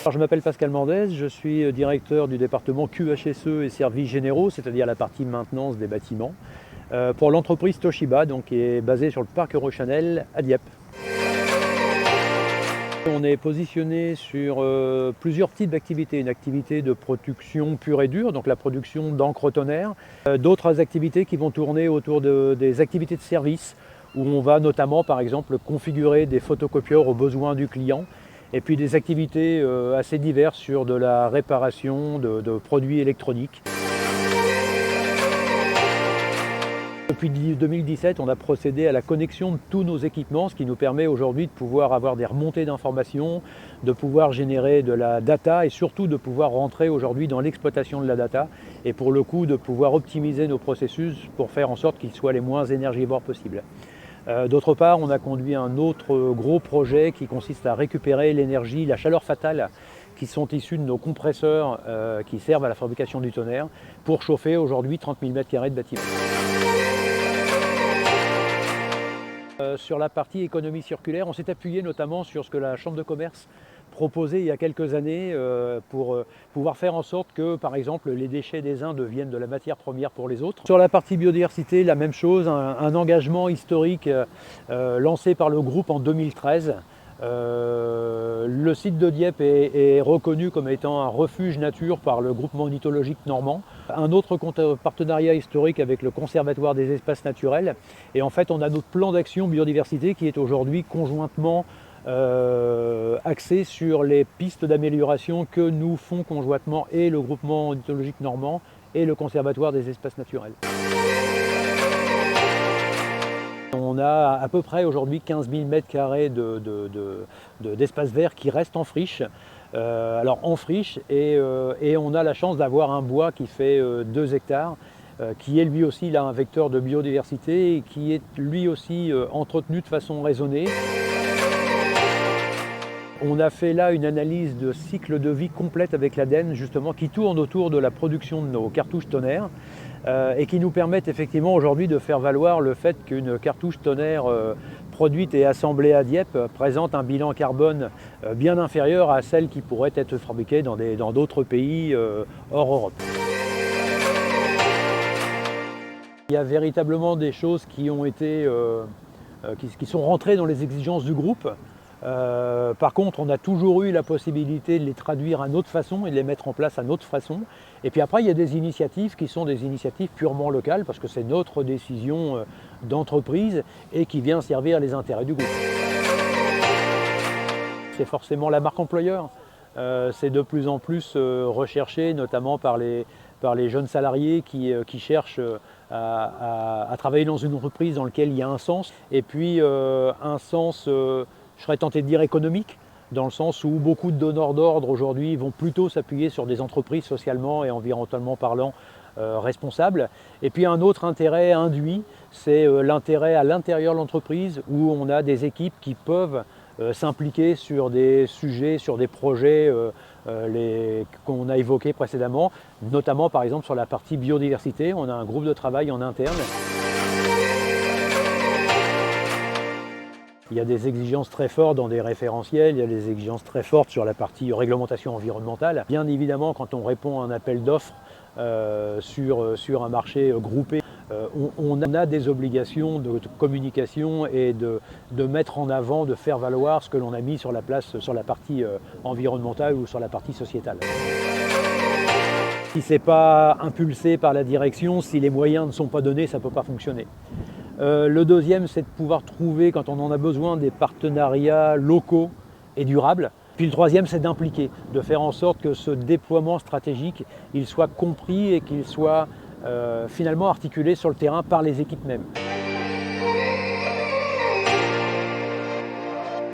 Alors, je m'appelle Pascal Mendès, je suis directeur du département QHSE et services généraux, c'est-à-dire la partie maintenance des bâtiments, pour l'entreprise Toshiba, donc, qui est basée sur le parc Eurochanel à Dieppe. On est positionné sur plusieurs types d'activités. Une activité de production pure et dure, donc la production d'encre tonnerre. D'autres activités qui vont tourner autour des activités de service, où on va notamment, par exemple, configurer des photocopieurs aux besoins du client. Et puis des activités assez diverses sur de la réparation de produits électroniques. Depuis 2017, on a procédé à la connexion de tous nos équipements, ce qui nous permet aujourd'hui de pouvoir avoir des remontées d'informations, de pouvoir générer de la data et surtout de pouvoir rentrer aujourd'hui dans l'exploitation de la data et pour le coup de pouvoir optimiser nos processus pour faire en sorte qu'ils soient les moins énergivores possibles. D'autre part, on a conduit un autre gros projet qui consiste à récupérer l'énergie, la chaleur fatale qui sont issus de nos compresseurs qui servent à la fabrication du tonnerre pour chauffer aujourd'hui 30 000 m² de bâtiments. Sur la partie économie circulaire, on s'est appuyé notamment sur ce que la Chambre de commerce proposait il y a quelques années pour pouvoir faire en sorte que, par exemple, les déchets des uns deviennent de la matière première pour les autres. Sur la partie biodiversité, la même chose, un engagement historique lancé par le groupe en 2013. Le site de Dieppe est reconnu comme étant un refuge nature par le groupe ornithologique normand. Un autre partenariat historique avec le Conservatoire des espaces naturels. Et en fait, on a notre plan d'action biodiversité qui est aujourd'hui conjointement axé sur les pistes d'amélioration que nous font conjointement et le groupement ornithologique normand et le Conservatoire des espaces naturels. On a à peu près aujourd'hui 15 000 m² d'espace vert qui restent en friche. Alors en friche et on a la chance d'avoir un bois qui fait 2 hectares, qui est lui aussi là un vecteur de biodiversité et qui est lui aussi entretenu de façon raisonnée. On a fait là une analyse de cycle de vie complète avec l'ADEME justement qui tourne autour de la production de nos cartouches tonnerre et qui nous permettent effectivement aujourd'hui de faire valoir le fait qu'une cartouche tonnerre produite et assemblée à Dieppe présente un bilan carbone bien inférieur à celle qui pourrait être fabriquée dans d'autres pays hors Europe. Il y a véritablement des choses qui ont été, qui sont rentrées dans les exigences du groupe. Par contre, on a toujours eu la possibilité de les traduire à notre façon et de les mettre en place à notre façon. Et puis après, il y a des initiatives qui sont des initiatives purement locales parce que c'est notre décision d'entreprise et qui vient servir les intérêts du groupe. C'est forcément la marque employeur. C'est de plus en plus recherché, notamment par les jeunes salariés qui cherchent à travailler dans une entreprise dans laquelle il y a un sens. Et puis un sens, je serais tenté de dire économique, dans le sens où beaucoup de donneurs d'ordre aujourd'hui vont plutôt s'appuyer sur des entreprises socialement et environnementalement parlant responsables. Et puis un autre intérêt induit, c'est l'intérêt à l'intérieur de l'entreprise où on a des équipes qui peuvent s'impliquer sur des sujets, sur des projets qu'on a évoqués précédemment, notamment par exemple sur la partie biodiversité. On a un groupe de travail en interne. Il y a des exigences très fortes dans des référentiels, il y a des exigences très fortes sur la partie réglementation environnementale. Bien évidemment, quand on répond à un appel d'offres sur un marché groupé, on a des obligations de communication et de mettre en avant, de faire valoir ce que l'on a mis sur la place, sur la partie environnementale ou sur la partie sociétale. Si ce n'est pas impulsé par la direction, si les moyens ne sont pas donnés, ça ne peut pas fonctionner. Le deuxième, c'est de pouvoir trouver, quand on en a besoin, des partenariats locaux et durables. Puis le troisième, c'est d'impliquer, de faire en sorte que ce déploiement stratégique, il soit compris et qu'il soit finalement articulé sur le terrain par les équipes mêmes.